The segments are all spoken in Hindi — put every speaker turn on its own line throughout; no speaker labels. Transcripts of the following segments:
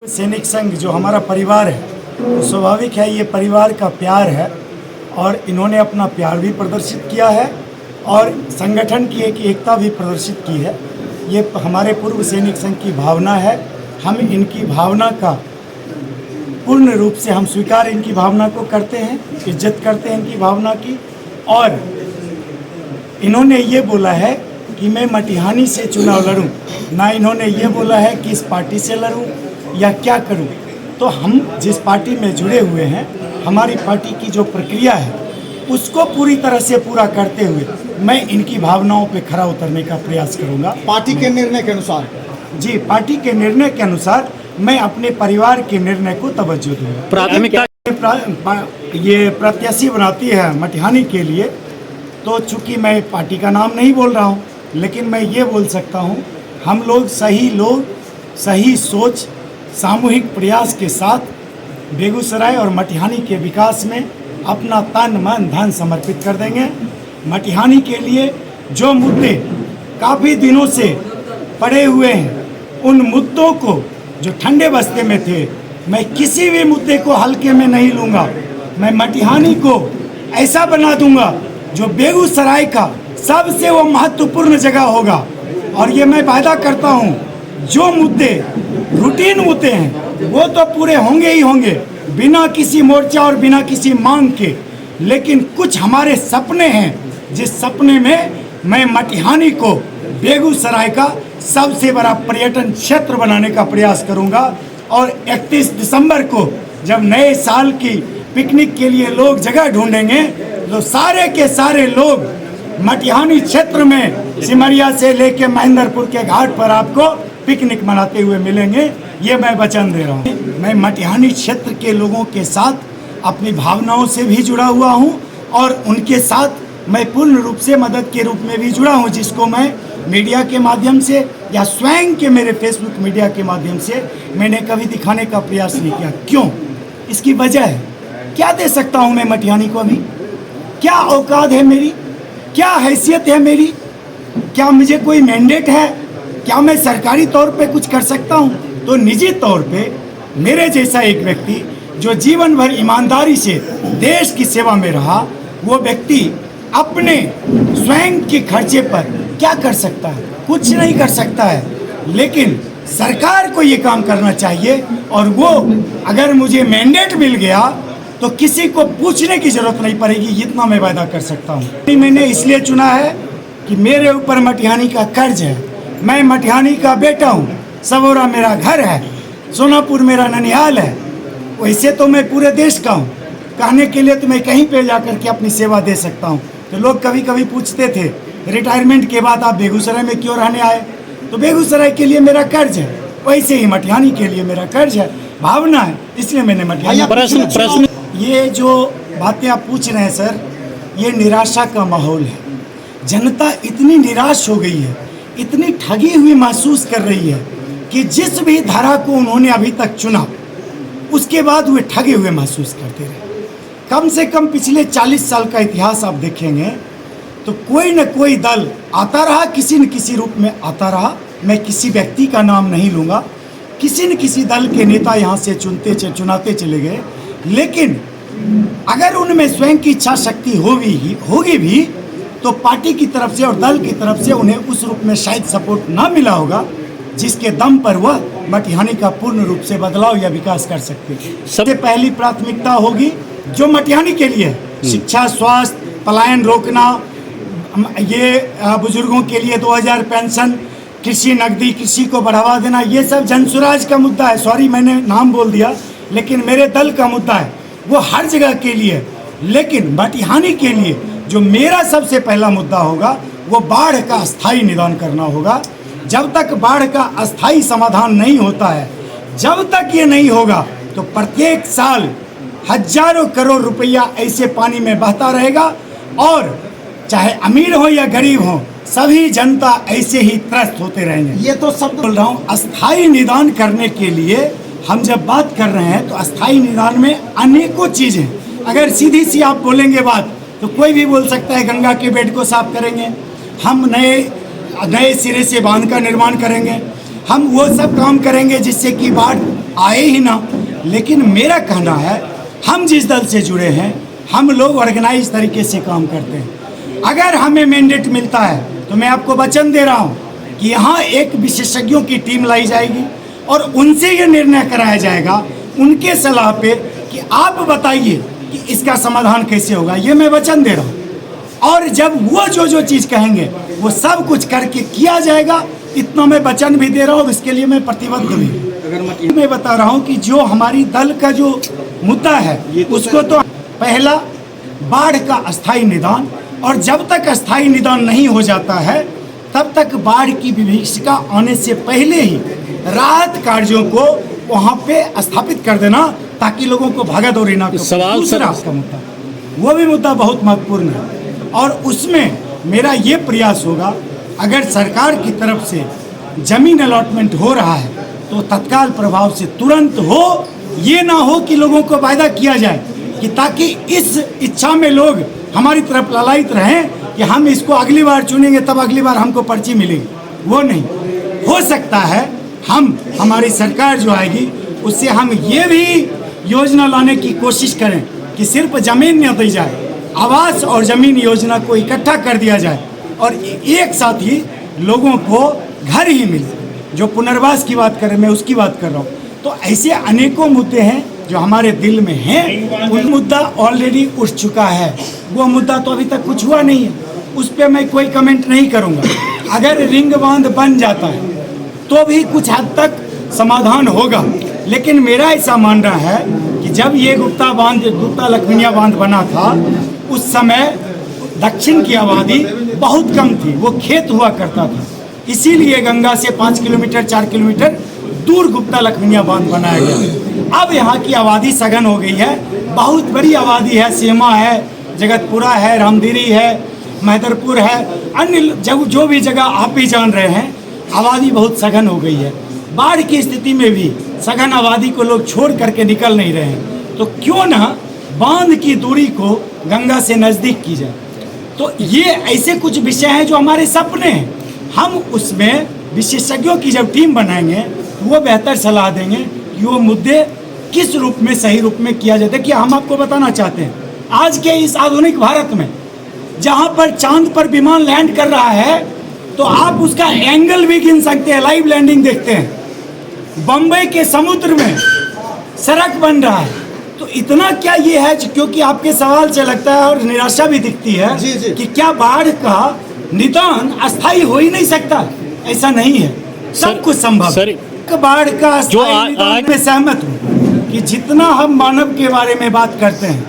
सैनिक संघ जो हमारा परिवार है, तो स्वाभाविक है ये परिवार का प्यार है और इन्होंने अपना प्यार भी प्रदर्शित किया है और संगठन की एक एकता भी प्रदर्शित की है। ये हमारे पूर्व सैनिक संघ की भावना है। हम इनकी भावना का पूर्ण रूप से हम स्वीकार इनकी भावना को करते हैं, इज्जत करते हैं इनकी भावना की। और इन्होंने ये बोला है कि मैं मटिहानी से चुनाव लड़ूं, ना इन्होंने ये बोला है कि इस पार्टी से लड़ूं या क्या करूं। तो हम जिस पार्टी में जुड़े हुए हैं, हमारी पार्टी की जो प्रक्रिया है उसको पूरी तरह से पूरा करते हुए मैं इनकी भावनाओं पे खरा उतरने का प्रयास करूंगा।
पार्टी के निर्णय के अनुसार?
जी, पार्टी के निर्णय के अनुसार मैं अपने परिवार के निर्णय को तवज्जो दूंगा।
प्राथमिकता
ये प्रत्याशी बनाती है मटिहानी के लिए, तो चूंकि मैं पार्टी का नाम नहीं बोल रहा हूँ, लेकिन मैं ये बोल सकता हूँ हम लोग सही सोच सामूहिक प्रयास के साथ बेगूसराय और मटिहानी के विकास में अपना तन मन धन समर्पित कर देंगे। मटिहानी के लिए जो मुद्दे काफ़ी दिनों से पड़े हुए हैं, उन मुद्दों को जो ठंडे बस्ते में थे, मैं किसी भी मुद्दे को हल्के में नहीं लूँगा। मैं मटिहानी को ऐसा बना दूंगा जो बेगूसराय का सबसे वो महत्वपूर्ण जगह होगा। और ये मैं वादा करता हूँ, जो मुद्दे रूटीन मुद्दे हैं वो तो पूरे होंगे ही होंगे, बिना किसी मोर्चा और बिना किसी मांग के। लेकिन कुछ हमारे सपने हैं, जिस सपने में मैं मटिहानी को बेगूसराय का सबसे बड़ा पर्यटन क्षेत्र बनाने का प्रयास करूंगा। और 31 दिसंबर को जब नए साल की पिकनिक के लिए लोग जगह ढूंढेंगे, तो सारे के सारे लोग मटिहानी क्षेत्र में सिमरिया से लेके महेंद्रपुर के घाट पर आपको पिकनिक मनाते हुए मिलेंगे। ये मैं वचन दे रहा हूँ। मैं मटिहानी क्षेत्र के लोगों के साथ अपनी भावनाओं से भी जुड़ा हुआ हूँ और उनके साथ मैं पूर्ण रूप से मदद के रूप में भी जुड़ा हूँ, जिसको मैं मीडिया के माध्यम से या स्वयं के मेरे फेसबुक मीडिया के माध्यम से मैंने कभी दिखाने का प्रयास नहीं किया। क्यों? इसकी वजह है, क्या दे सकता हूँ मैं मटिहानी को? अभी क्या औकात है मेरी? क्या हैसियत है मेरी? क्या मुझे कोई मैंडेट है? क्या मैं सरकारी तौर पे कुछ कर सकता हूँ? तो निजी तौर पे मेरे जैसा एक व्यक्ति जो जीवन भर ईमानदारी से देश की सेवा में रहा, वो व्यक्ति अपने स्वयं के खर्चे पर क्या कर सकता है? कुछ नहीं कर सकता है। लेकिन सरकार को ये काम करना चाहिए और वो अगर मुझे मैंडेट मिल गया तो किसी को पूछने की जरूरत नहीं पड़ेगी, इतना मैं वादा कर सकता हूँ। मैंने इसलिए चुना है कि मेरे ऊपर मटिहानी का कर्ज है। मैं मटिहानी का बेटा हूँ, सबौरा मेरा घर है, सोनापुर मेरा ननिहाल है। वैसे तो मैं पूरे देश का हूँ, कहने के लिए तो मैं कहीं पे जाकर के अपनी सेवा दे सकता हूँ। तो लोग कभी कभी पूछते थे रिटायरमेंट के बाद आप बेगूसराय में क्यों रहने आए? तो बेगूसराय के लिए मेरा कर्ज है, वैसे ही मटिहानी के लिए मेरा कर्ज है, भावना है, इसलिए मैंने मटिहानी।
प्रश्न
ये जो बातें आप पूछ रहे हैं सर, ये निराशा का माहौल है। जनता इतनी निराश हो गई है, इतनी ठगी हुई महसूस कर रही है कि जिस भी धारा को उन्होंने अभी तक चुना, उसके बाद वे ठगे हुए महसूस करते रहे। कम से कम पिछले 40 साल का इतिहास आप देखेंगे तो कोई न कोई दल आता रहा, किसी न किसी रूप में आता रहा। मैं किसी व्यक्ति का नाम नहीं लूँगा, किसी न किसी दल के नेता यहाँ से चुनाते चले गए। लेकिन अगर उनमें स्वयं की इच्छा शक्ति होगी भी तो पार्टी की तरफ से और दल की तरफ से उन्हें उस रूप में शायद सपोर्ट ना मिला होगा जिसके दम पर वह मटिहानी का पूर्ण रूप से बदलाव या विकास कर सकते हैं। सबसे पहली प्राथमिकता होगी जो मटिहानी के लिए शिक्षा, स्वास्थ्य, पलायन रोकना, ये बुजुर्गों के लिए 2000 पेंशन, कृषि नकदी, कृषि को बढ़ावा देना, ये सब जनसुराज का मुद्दा है। सॉरी मैंने नाम बोल दिया, लेकिन मेरे दल का मुद्दा है, वो हर जगह के लिए। लेकिन मटिहानी के लिए जो मेरा सबसे पहला मुद्दा होगा वो बाढ़ का अस्थायी निदान करना होगा। जब तक बाढ़ का अस्थायी समाधान नहीं होता है, जब तक ये नहीं होगा, तो प्रत्येक साल हजारों करोड़ रुपया ऐसे पानी में बहता रहेगा और चाहे अमीर हो या गरीब हो, सभी जनता ऐसे ही त्रस्त होते रहेंगे।
ये तो सब
बोल रहा हूँ। अस्थायी निदान करने के लिए हम जब बात कर रहे हैं तो अस्थायी निदान में अनेकों चीज़ें। अगर सीधी सी आप बोलेंगे बात तो कोई भी बोल सकता है गंगा के बेड को साफ करेंगे, हम नए सिरे से बांध का निर्माण करेंगे, हम वो सब काम करेंगे जिससे कि बाढ़ आए ही ना। लेकिन मेरा कहना है, हम जिस दल से जुड़े हैं, हम लोग ऑर्गेनाइज तरीके से काम करते हैं। अगर हमें मैंडेट मिलता है तो मैं आपको वचन दे रहा हूँ कि यहाँ एक विशेषज्ञों की टीम लाई जाएगी और उनसे ये निर्णय कराया जाएगा, उनके सलाह पे, कि आप बताइए कि इसका समाधान कैसे होगा। ये मैं वचन दे रहा हूँ। और जब वो जो चीज़ कहेंगे वो सब कुछ करके किया जाएगा, इतना मैं वचन भी दे रहा हूँ। इसके लिए मैं प्रतिबद्ध भी हूँ। मैं बता रहा हूँ कि जो हमारी दल का जो मुद्दा है उसको तो पहला बाढ़ का अस्थायी निदान, और जब तक अस्थायी निदान नहीं हो जाता है तब तक बाढ़ की विभीषिका आने से पहले ही राहत कार्यों को वहाँ पे स्थापित कर देना, ताकि लोगों को भागा दौड़ी ना।
सवाल
दूसरा मुद्दा, वो भी मुद्दा बहुत महत्वपूर्ण है, और उसमें मेरा ये प्रयास होगा, अगर सरकार की तरफ से जमीन अलॉटमेंट हो रहा है तो तत्काल प्रभाव से तुरंत हो। ये ना हो कि लोगों को वायदा किया जाए कि ताकि इस इच्छा में लोग हमारी तरफ ललायित रहें कि हम इसको अगली बार चुनेंगे तब अगली बार हमको पर्ची मिलेगी। वो नहीं हो सकता है। हमारी सरकार जो आएगी उससे हम ये भी योजना लाने की कोशिश करें कि सिर्फ जमीन न दी जाए, आवास और जमीन योजना को इकट्ठा कर दिया जाए और एक साथ ही लोगों को घर ही मिले। जो पुनर्वास की बात करें, मैं उसकी बात कर रहा हूँ। तो ऐसे अनेकों मुद्दे हैं जो हमारे दिल में हैं। उन मुद्दा ऑलरेडी उठ चुका है, वो मुद्दा तो अभी तक कुछ हुआ नहीं है, उस पर मैं कोई कमेंट नहीं करूँगा। अगर रिंग बांध बन जाता है तो भी कुछ हद तक समाधान होगा, लेकिन मेरा ऐसा मानना है कि जब ये गुप्ता लखमीनिया बांध बना था उस समय दक्षिण की आबादी बहुत कम थी, वो खेत हुआ करता था। इसीलिए गंगा से 5 किलोमीटर 4 किलोमीटर दूर गुप्ता लखमीनिया बांध बनाया गया। अब यहाँ की आबादी सघन हो गई है, बहुत बड़ी आबादी है। सीमा है, जगतपुरा है, रामदिरी है, मैदरपुर है, अन्य जो भी जगह आप भी जान रहे हैं, आबादी बहुत सघन हो गई है। बाढ़ की स्थिति में भी सघन आबादी को लोग छोड़ करके निकल नहीं रहे हैं, तो क्यों ना बांध की दूरी को गंगा से नज़दीक की जाए। तो ये ऐसे कुछ विषय हैं जो हमारे सपने हैं। हम उसमें विशेषज्ञों की जब टीम बनाएंगे वो बेहतर सलाह देंगे कि वो मुद्दे किस रूप में, सही रूप में किया जाए। देखिए, हम आपको बताना चाहते हैं, आज के इस आधुनिक भारत में जहाँ पर चांद पर विमान लैंड कर रहा है तो आप उसका एंगल भी गिन सकते हैं, लाइव लैंडिंग देखते हैं। बम्बई के समुद्र में सड़क बन रहा है, तो इतना क्या ये है, क्योंकि आपके सवाल से लगता है और निराशा भी दिखती है जी। कि क्या बाढ़ का निदान अस्थायी हो ही नहीं सकता? ऐसा नहीं है, सब कुछ संभव है। बाढ़ का अस्थायी निदान में सहमत हूँ कि जितना हम मानव के बारे में बात करते हैं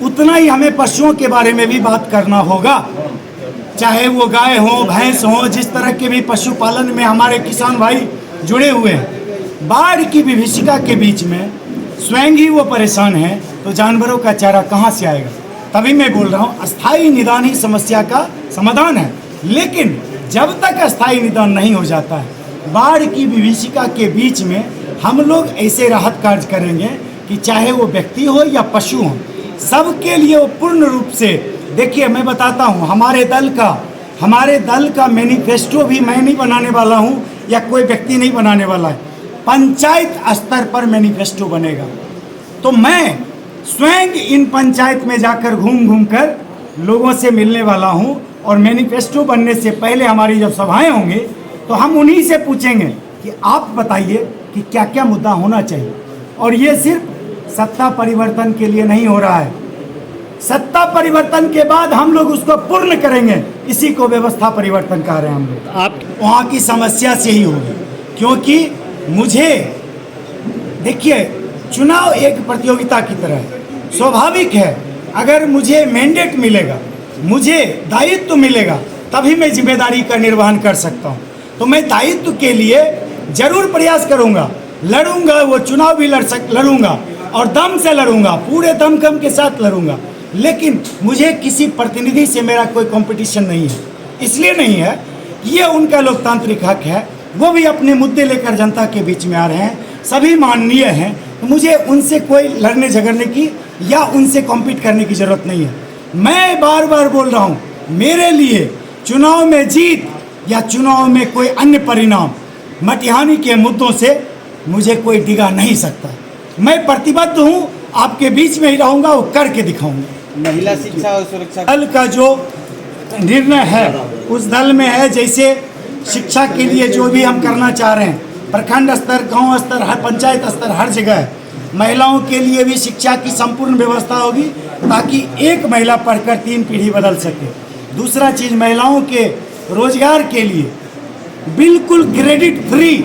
उतना ही हमें पशुओं के बारे में भी बात करना होगा, चाहे वो गाय हो, भैंस हो, जिस तरह के भी पशुपालन में हमारे किसान भाई जुड़े हुए हैं। बाढ़ की विभीषिका के बीच में स्वयं ही वो परेशान हैं, तो जानवरों का चारा कहाँ से आएगा? तभी मैं बोल रहा हूँ, अस्थायी निदान ही समस्या का समाधान है। लेकिन जब तक अस्थायी निदान नहीं हो जाता है, बाढ़ की विभीषिका के बीच में हम लोग ऐसे राहत कार्य करेंगे कि चाहे वो व्यक्ति हो या पशु हो, सबके लिए वो पूर्ण रूप से। देखिए, मैं बताता हूँ, हमारे दल का मैनिफेस्टो भी मैं नहीं बनाने वाला हूँ या कोई व्यक्ति नहीं बनाने वाला है, पंचायत स्तर पर मैनिफेस्टो बनेगा। तो मैं स्वयं इन पंचायत में जाकर घूम कर लोगों से मिलने वाला हूँ, और मैनिफेस्टो बनने से पहले हमारी जब सभाएं होंगी तो हम उन्हीं से पूछेंगे कि आप बताइए कि क्या क्या मुद्दा होना चाहिए। और ये सिर्फ सत्ता परिवर्तन के लिए नहीं हो रहा है, सत्ता परिवर्तन के बाद हम लोग उसको पूर्ण करेंगे। इसी को व्यवस्था परिवर्तन कह रहे हैं हम लोग। आप वहाँ की समस्या से ही होगी, क्योंकि मुझे देखिए, चुनाव एक प्रतियोगिता की तरह है। स्वाभाविक है, अगर मुझे मैंडेट मिलेगा, मुझे दायित्व मिलेगा, तभी मैं जिम्मेदारी का निर्वहन कर सकता हूँ। तो मैं दायित्व के लिए जरूर प्रयास करूँगा, लड़ूंगा, वो चुनाव भी लड़ूंगा और दम से लड़ूंगा, पूरे दमखम के साथ लड़ूंगा। लेकिन मुझे किसी प्रतिनिधि से मेरा कोई कंपटीशन नहीं है। इसलिए नहीं है, ये उनका लोकतांत्रिक हक है, वो भी अपने मुद्दे लेकर जनता के बीच में आ रहे हैं, सभी माननीय हैं। तो मुझे उनसे कोई लड़ने झगड़ने की या उनसे कॉम्पीट करने की ज़रूरत नहीं है। मैं बार बार बोल रहा हूँ, मेरे लिए चुनाव में जीत या चुनाव में कोई अन्य परिणाम मटिहानी के मुद्दों से मुझे कोई डिगा नहीं सकता। मैं प्रतिबद्ध हूँ, आपके बीच में ही रहूँगा, वो करके दिखाऊंगा।
महिला शिक्षा और सुरक्षा
दल का जो निर्णय है उस दल में है, जैसे शिक्षा के लिए जो भी हम करना चाह रहे हैं, प्रखंड स्तर, गांव स्तर, हर पंचायत स्तर, हर जगह है। महिलाओं के लिए भी शिक्षा की संपूर्ण व्यवस्था होगी ताकि एक महिला पढ़कर 3 पीढ़ी बदल सके। दूसरा चीज़, महिलाओं के रोजगार के लिए बिल्कुल क्रेडिट फ्री,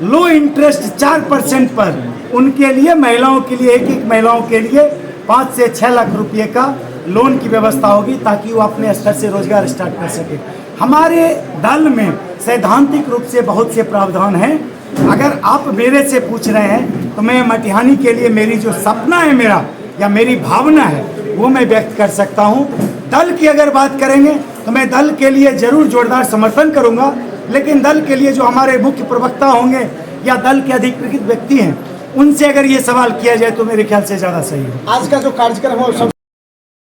लो इंटरेस्ट 4% पर उनके लिए, महिलाओं के लिए, एक महिलाओं के लिए 5 से 6 लाख रुपए का लोन की व्यवस्था होगी ताकि वो अपने स्तर से रोजगार स्टार्ट कर सके। हमारे दल में सैद्धांतिक रूप से बहुत से प्रावधान हैं। अगर आप मेरे से पूछ रहे हैं तो मैं मटिहानी के लिए मेरी जो सपना है मेरा या मेरी भावना है वो मैं व्यक्त कर सकता हूँ। दल की अगर बात करेंगे तो मैं दल के लिए जरूर जोरदार समर्थन करूँगा, लेकिन दल के लिए जो हमारे मुख्य प्रवक्ता होंगे या दल के अधिकृत व्यक्ति हैं उनसे अगर ये सवाल किया जाए तो मेरे ख्याल से ज़्यादा सही है।
आज का जो कार्यक्रम है वो सब